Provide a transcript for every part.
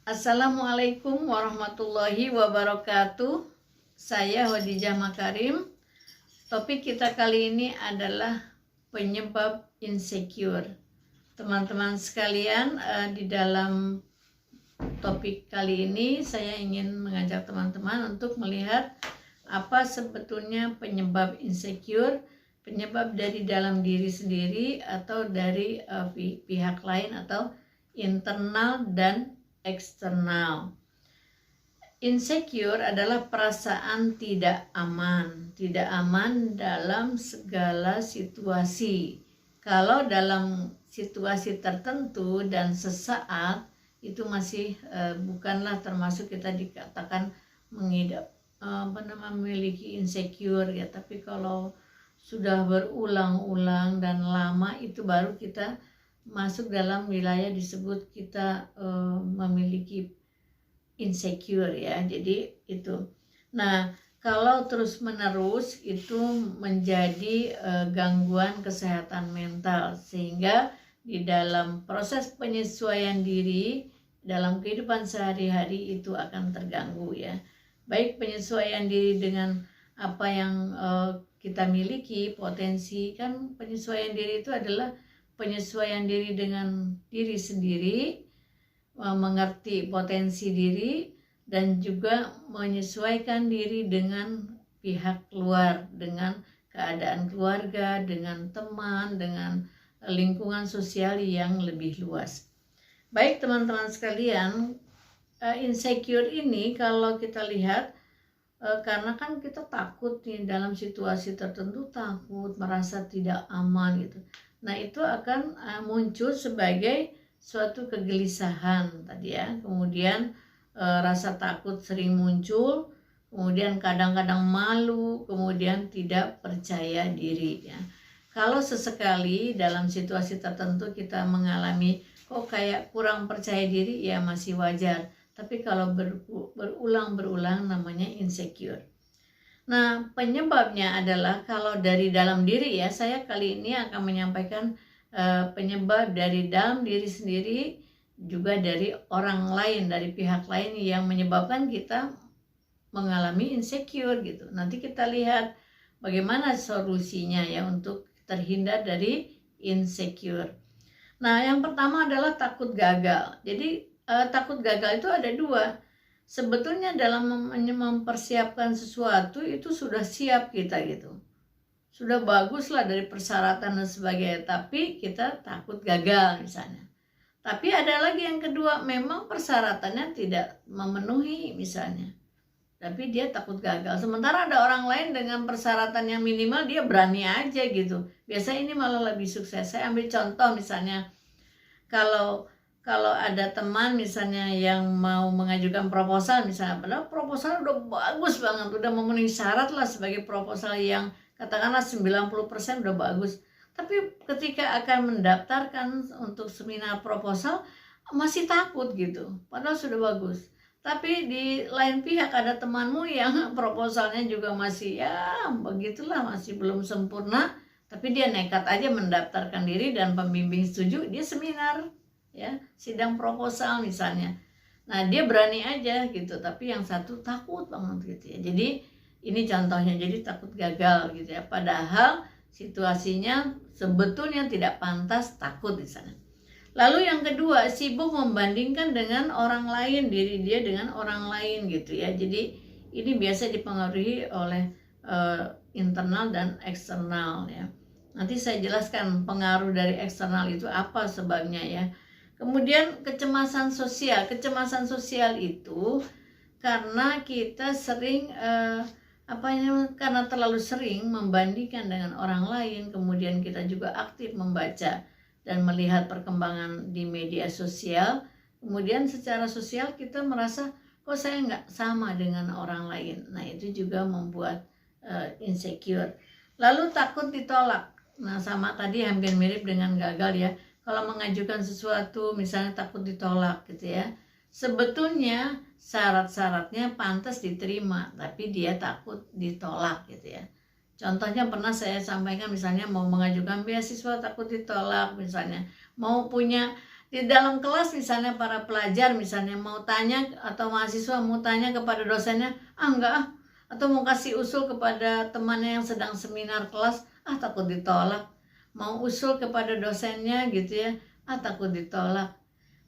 Assalamualaikum warahmatullahi wabarakatuh. Saya Khadijah Makarim. Topik kita kali ini adalah penyebab insecure. Teman-teman sekalian, di dalam topik kali ini saya ingin mengajak teman-teman untuk melihat apa sebetulnya penyebab insecure, penyebab dari dalam diri sendiri atau dari pihak lain atau internal dan eksternal. Insecure adalah perasaan tidak aman dalam segala situasi. Kalau dalam situasi tertentu dan sesaat itu masih bukanlah termasuk kita dikatakan memiliki insecure ya. Tapi kalau sudah berulang-ulang dan lama itu baru kita masuk dalam wilayah disebut kita memiliki insecure ya. Jadi itu. Nah, kalau terus menerus itu menjadi gangguan kesehatan mental, sehingga di dalam proses penyesuaian diri dalam kehidupan sehari-hari itu akan terganggu ya. Baik penyesuaian diri dengan apa yang kita miliki, potensi. Kan penyesuaian diri itu adalah penyesuaian diri dengan diri sendiri, mengerti potensi diri, dan juga menyesuaikan diri dengan pihak luar, dengan keadaan keluarga, dengan teman, dengan lingkungan sosial yang lebih luas. Baik teman-teman sekalian, insecure ini kalau kita lihat, karena kan kita takut nih dalam situasi tertentu, takut, merasa tidak aman gitu. Nah itu akan muncul sebagai suatu kegelisahan tadi ya. Kemudian rasa takut sering muncul, kemudian kadang-kadang malu, kemudian tidak percaya diri ya. Kalau sesekali dalam situasi tertentu kita mengalami kok kayak kurang percaya diri ya masih wajar. Tapi kalau berulang-berulang namanya insecure. Nah, penyebabnya adalah kalau dari dalam diri ya, saya kali ini akan menyampaikan penyebab dari dalam diri sendiri, juga dari orang lain, dari pihak lain yang menyebabkan kita mengalami insecure gitu. Nanti kita lihat bagaimana solusinya ya untuk terhindar dari insecure. Nah, yang pertama adalah takut gagal. Jadi takut gagal itu ada dua. Sebetulnya dalam mempersiapkan sesuatu itu sudah siap kita gitu, sudah bagus lah dari persyaratan dan sebagainya, tapi kita takut gagal misalnya. Tapi ada lagi yang kedua, memang persyaratannya tidak memenuhi misalnya, tapi dia takut gagal. Sementara ada orang lain dengan persyaratan yang minimal, dia berani aja gitu. Biasanya ini malah lebih sukses. Saya ambil contoh misalnya, kalau ada teman misalnya yang mau mengajukan proposal misalnya, padahal proposal udah bagus banget, udah memenuhi syarat lah sebagai proposal yang katakanlah 90% udah bagus. Tapi ketika akan mendaftarkan untuk seminar proposal masih takut gitu, padahal sudah bagus. Tapi di lain pihak ada temanmu yang proposalnya juga masih ya begitulah, masih belum sempurna, tapi dia nekat aja mendaftarkan diri dan pembimbing setuju, dia seminar ya, sidang proposal misalnya. Nah dia berani aja gitu, tapi yang satu takut banget gitu ya. Jadi ini contohnya, jadi takut gagal gitu ya, padahal situasinya sebetulnya tidak pantas takut di sana. Lalu yang kedua, sibuk membandingkan dengan orang lain, diri dia dengan orang lain gitu ya. Jadi ini biasa dipengaruhi oleh internal dan eksternal ya. Nanti saya jelaskan pengaruh dari eksternal itu apa sebabnya ya. Kemudian kecemasan sosial. Kecemasan sosial itu karena kita sering karena terlalu sering membandingkan dengan orang lain, kemudian kita juga aktif membaca dan melihat perkembangan di media sosial. Kemudian secara sosial kita merasa kok saya nggak sama dengan orang lain. Nah itu juga membuat insecure. Lalu takut ditolak. Nah sama tadi hampir mirip dengan gagal ya. Kalau mengajukan sesuatu misalnya takut ditolak gitu ya, sebetulnya syarat-syaratnya pantas diterima, tapi dia takut ditolak gitu ya. Contohnya pernah saya sampaikan misalnya mau mengajukan beasiswa takut ditolak misalnya, mau punya Di dalam kelas misalnya para pelajar misalnya mau tanya atau mahasiswa mau tanya kepada dosennya, enggak ah, atau mau kasih usul kepada temannya yang sedang seminar kelas, takut ditolak. Mau usul kepada dosennya gitu ya, takut ditolak.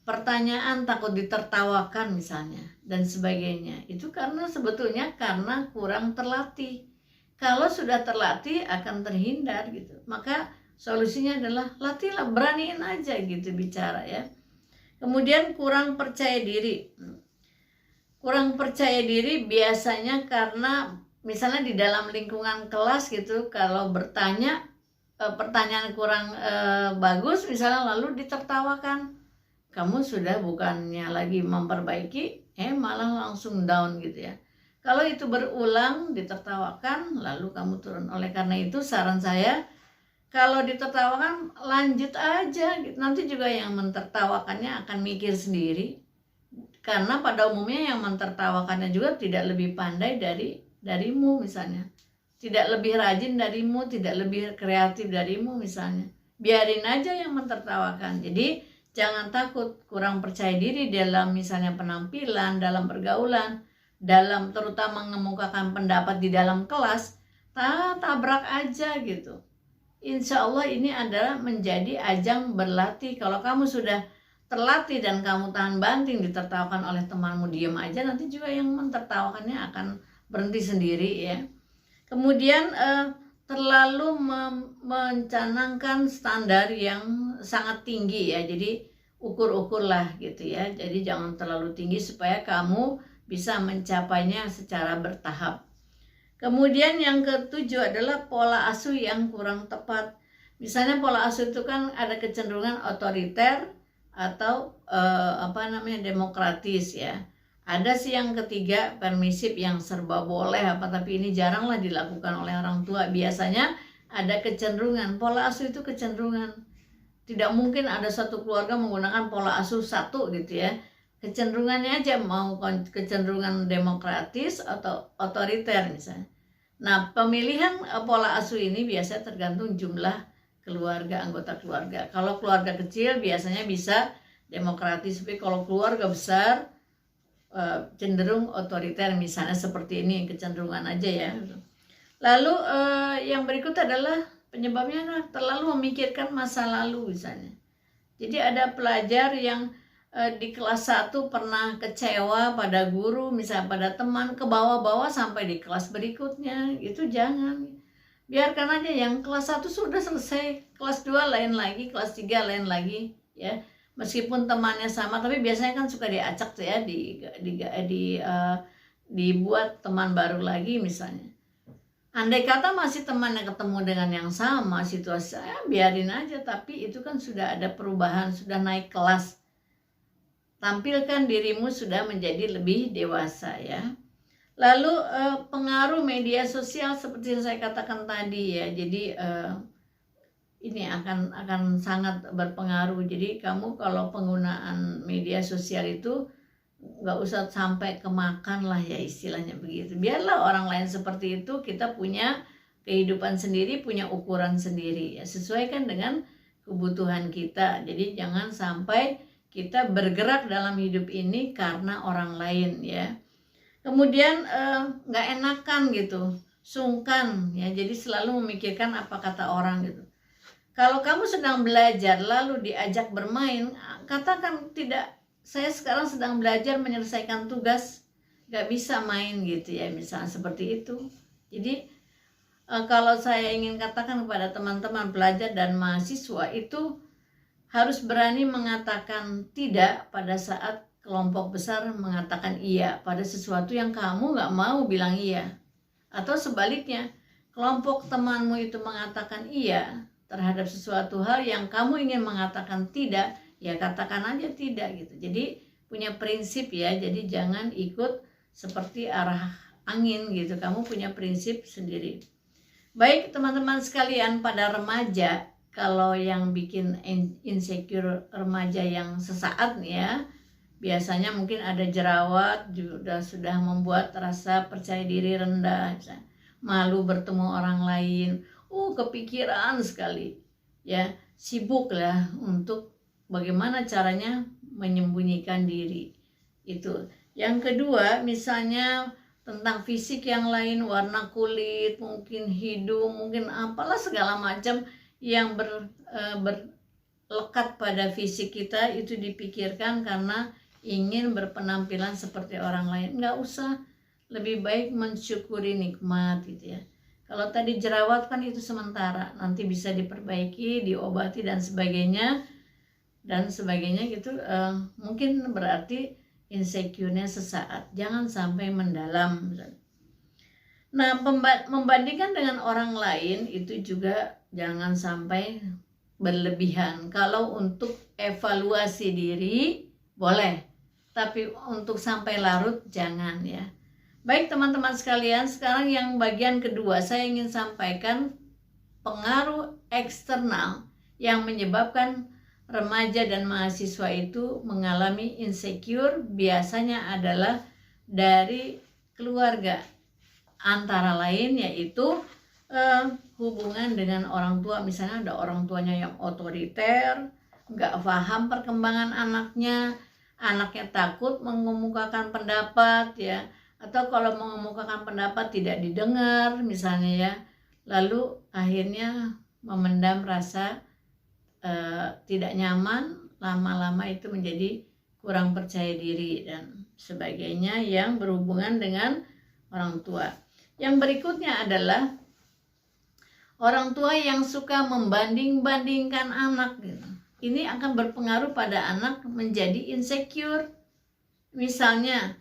Pertanyaan takut ditertawakan misalnya dan sebagainya. Itu karena sebetulnya karena kurang terlatih. Kalau sudah terlatih akan terhindar gitu. Maka solusinya adalah latihlah, beraniin aja gitu bicara ya. Kemudian kurang percaya diri. Kurang percaya diri biasanya karena misalnya di dalam lingkungan kelas gitu, kalau bertanya pertanyaan kurang bagus misalnya lalu ditertawakan. Kamu sudah bukannya lagi memperbaiki, malah langsung down gitu ya. Kalau itu berulang ditertawakan lalu kamu turun. Oleh karena itu saran saya, kalau ditertawakan lanjut aja, nanti juga yang mentertawakannya akan mikir sendiri. Karena pada umumnya yang mentertawakannya juga tidak lebih pandai darimu misalnya. Tidak lebih rajin darimu, tidak lebih kreatif darimu misalnya. Biarin aja yang mentertawakan. Jadi jangan takut kurang percaya diri dalam misalnya penampilan, dalam pergaulan, dalam terutama mengemukakan pendapat di dalam kelas, tabrak aja gitu. Insya Allah ini adalah menjadi ajang berlatih. Kalau kamu sudah terlatih dan kamu tahan banting ditertawakan oleh temanmu, diam aja, nanti juga yang mentertawakannya akan berhenti sendiri ya. Kemudian terlalu mencanangkan standar yang sangat tinggi ya. Jadi ukur-ukurlah gitu ya. Jadi jangan terlalu tinggi supaya kamu bisa mencapainya secara bertahap. Kemudian yang ketujuh adalah pola asuh yang kurang tepat. Misalnya pola asuh itu kan ada kecenderungan otoriter atau demokratis ya. Ada sih yang ketiga permisif yang serba boleh tapi ini jaranglah dilakukan oleh orang tua. Biasanya ada kecenderungan, pola asuh itu kecenderungan. Tidak mungkin ada satu keluarga menggunakan pola asuh satu gitu ya. Kecenderungannya aja mau kecenderungan demokratis atau otoriter misalnya. Nah, pemilihan pola asuh ini biasanya tergantung jumlah keluarga, anggota keluarga. Kalau keluarga kecil biasanya bisa demokratis, tapi kalau keluarga besar cenderung otoriter misalnya seperti ini, kecenderungan aja ya. Lalu yang berikut adalah penyebabnya terlalu memikirkan masa lalu misalnya. Jadi ada pelajar yang di kelas 1 pernah kecewa pada guru, misalnya pada teman, ke bawah-bawah sampai di kelas berikutnya. Itu jangan. Biarkan aja yang kelas 1 sudah selesai, kelas 2 lain lagi, kelas 3 lain lagi ya. Meskipun temannya sama, tapi biasanya kan suka diacak tuh ya, dibuat teman baru lagi misalnya. Andai kata masih temannya ketemu dengan yang sama situasi, biarin aja, tapi itu kan sudah ada perubahan, sudah naik kelas. Tampilkan dirimu sudah menjadi lebih dewasa ya. Lalu pengaruh media sosial seperti yang saya katakan tadi ya. Jadi ini akan sangat berpengaruh. Jadi kamu kalau penggunaan media sosial itu nggak usah sampai kemakan lah ya, istilahnya begitu. Biarlah orang lain seperti itu, kita punya kehidupan sendiri, punya ukuran sendiri ya, sesuaikan dengan kebutuhan kita. Jadi jangan sampai kita bergerak dalam hidup ini karena orang lain ya. Kemudian nggak enakan gitu, sungkan ya, jadi selalu memikirkan apa kata orang gitu. Kalau kamu sedang belajar lalu diajak bermain, katakan tidak, saya sekarang sedang belajar menyelesaikan tugas, nggak bisa main gitu ya, misalnya seperti itu. Jadi kalau saya ingin katakan kepada teman-teman pelajar dan mahasiswa itu harus berani mengatakan tidak pada saat kelompok besar mengatakan iya pada sesuatu yang kamu nggak mau bilang iya. Atau sebaliknya, kelompok temanmu itu mengatakan iya terhadap sesuatu hal yang kamu ingin mengatakan tidak, ya katakan aja tidak gitu. Jadi punya prinsip ya, jadi jangan ikut seperti arah angin gitu, kamu punya prinsip sendiri. Baik teman-teman sekalian, pada remaja, kalau yang bikin insecure remaja yang sesaat nih ya, biasanya mungkin ada jerawat, sudah membuat rasa percaya diri rendah, malu bertemu orang lain, kepikiran sekali ya, sibuk lah untuk bagaimana caranya menyembunyikan diri. Itu. Yang kedua, misalnya tentang fisik yang lain, warna kulit, mungkin hidung, mungkin apalah segala macam yang berlekat pada fisik kita itu dipikirkan karena ingin berpenampilan seperti orang lain. Nggak usah, lebih baik mensyukuri nikmat gitu ya. Kalau tadi jerawat kan itu sementara, nanti bisa diperbaiki, diobati dan sebagainya gitu. Mungkin berarti insecure-nya sesaat, jangan sampai mendalam. Nah, membandingkan dengan orang lain itu juga jangan sampai berlebihan. Kalau untuk evaluasi diri boleh, tapi untuk sampai larut jangan ya. Baik teman-teman sekalian, sekarang yang bagian kedua saya ingin sampaikan pengaruh eksternal yang menyebabkan remaja dan mahasiswa itu mengalami insecure biasanya adalah dari keluarga, antara lain yaitu hubungan dengan orang tua. Misalnya ada orang tuanya yang otoriter, nggak paham perkembangan anaknya takut mengemukakan pendapat ya, atau kalau mengemukakan pendapat tidak didengar misalnya ya, lalu akhirnya memendam rasa tidak nyaman, lama-lama itu menjadi kurang percaya diri dan sebagainya yang berhubungan dengan orang tua. Yang berikutnya adalah orang tua yang suka membanding-bandingkan anak gitu. Ini akan berpengaruh pada anak menjadi insecure. Misalnya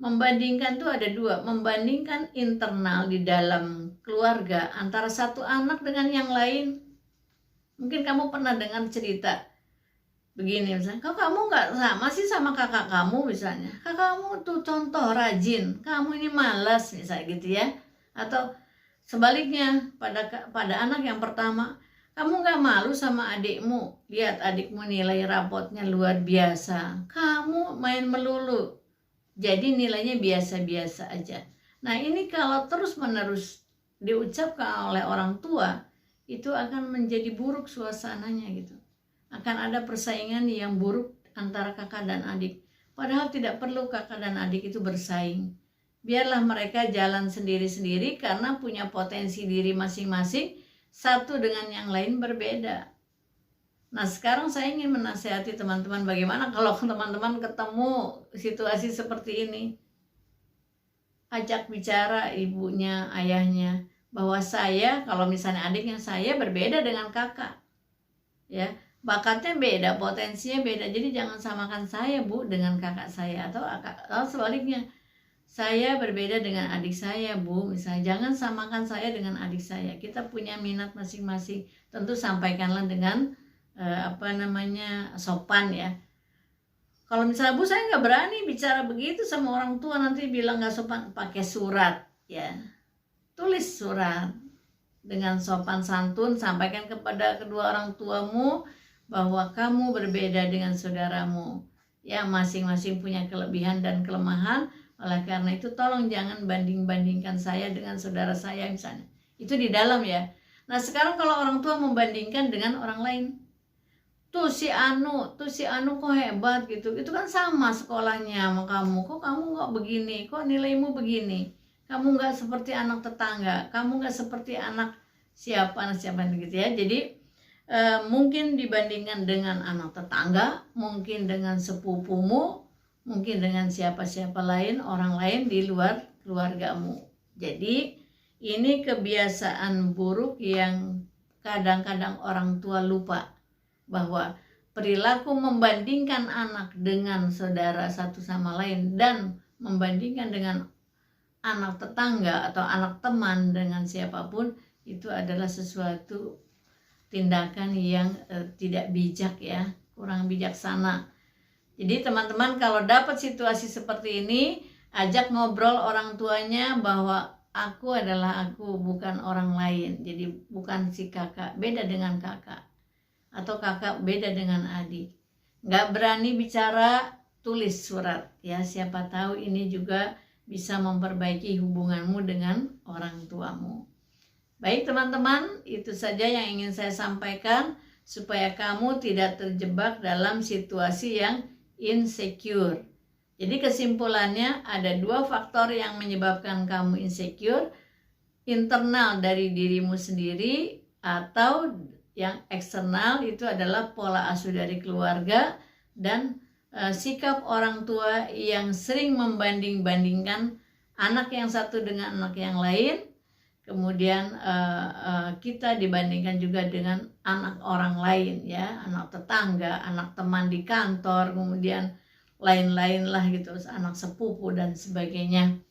membandingkan itu ada dua, membandingkan internal di dalam keluarga antara satu anak dengan yang lain. Mungkin kamu pernah dengar cerita begini, misalnya, kok kamu nggak sama sih sama kakak kamu misalnya, kakak kamu tuh contoh rajin, kamu ini malas misalnya gitu ya. Atau sebaliknya pada anak yang pertama, kamu nggak malu sama adikmu, lihat adikmu nilai rapotnya luar biasa, kamu main melulu, jadi nilainya biasa-biasa aja. Nah ini kalau terus-menerus diucapkan oleh orang tua, itu akan menjadi buruk suasananya gitu. Akan ada persaingan yang buruk antara kakak dan adik. Padahal tidak perlu kakak dan adik itu bersaing. Biarlah mereka jalan sendiri-sendiri karena punya potensi diri masing-masing, satu dengan yang lain berbeda. Nah sekarang saya ingin menasihati teman-teman, bagaimana kalau teman-teman ketemu situasi seperti ini. Ajak bicara ibunya, ayahnya, bahwa saya, kalau misalnya adiknya, saya berbeda dengan kakak ya, bakatnya beda, potensinya beda, jadi jangan samakan saya bu dengan kakak saya, atau sebaliknya, saya berbeda dengan adik saya bu, misalnya jangan samakan saya dengan adik saya, kita punya minat masing-masing. Tentu sampaikanlah dengan sopan ya. Kalau misalnya bu saya nggak berani bicara begitu sama orang tua, nanti bilang nggak sopan, pakai surat ya, tulis surat dengan sopan santun, sampaikan kepada kedua orang tuamu bahwa kamu berbeda dengan saudaramu ya, masing-masing punya kelebihan dan kelemahan. Oleh karena itu tolong jangan banding-bandingkan saya dengan saudara saya misalnya, itu di dalam ya. Nah sekarang kalau orang tua membandingkan dengan orang lain, tuh si Anu kok hebat gitu, itu kan sama sekolahnya sama kamu, kok kamu nggak begini, kok nilaimu begini, kamu nggak seperti anak tetangga, kamu nggak seperti anak siapa gitu ya. Jadi mungkin dibandingkan dengan anak tetangga, mungkin dengan sepupumu, mungkin dengan siapa-siapa lain, orang lain di luar keluargamu. Jadi ini kebiasaan buruk yang kadang-kadang orang tua lupa, bahwa perilaku membandingkan anak dengan saudara satu sama lain dan membandingkan dengan anak tetangga atau anak teman dengan siapapun, itu adalah sesuatu tindakan yang tidak bijak ya, kurang bijaksana. Jadi teman-teman kalau dapat situasi seperti ini, ajak ngobrol orang tuanya bahwa aku adalah aku, bukan orang lain. Jadi bukan si kakak, beda dengan kakak, atau kakak beda dengan adik. Nggak berani bicara, tulis surat ya, siapa tahu ini juga bisa memperbaiki hubunganmu dengan orang tuamu. Baik teman-teman, itu saja yang ingin saya sampaikan. supaya kamu tidak terjebak dalam situasi yang insecure. Jadi kesimpulannya ada 2 faktor yang menyebabkan kamu insecure, internal dari dirimu sendiri atau yang eksternal itu adalah pola asuh dari keluarga dan sikap orang tua yang sering membanding-bandingkan anak yang satu dengan anak yang lain. Kemudian kita dibandingkan juga dengan anak orang lain ya, anak tetangga, anak teman di kantor, kemudian lain-lain lah gitu, anak sepupu dan sebagainya.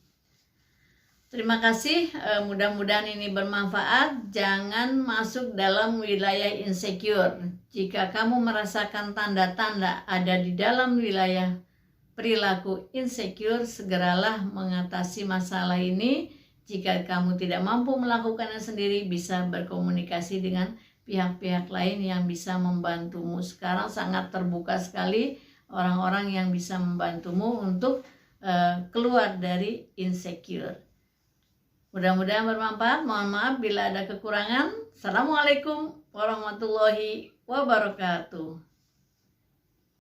Terima kasih, mudah-mudahan ini bermanfaat. Jangan masuk dalam wilayah insecure. Jika kamu merasakan tanda-tanda ada di dalam wilayah perilaku insecure, segeralah mengatasi masalah ini. Jika kamu tidak mampu melakukannya sendiri, bisa berkomunikasi dengan pihak-pihak lain yang bisa membantumu. Sekarang sangat terbuka sekali orang-orang yang bisa membantumu untuk keluar dari insecure. Mudah-mudahan bermanfaat. Mohon maaf bila ada kekurangan. Assalamualaikum warahmatullahi wabarakatuh.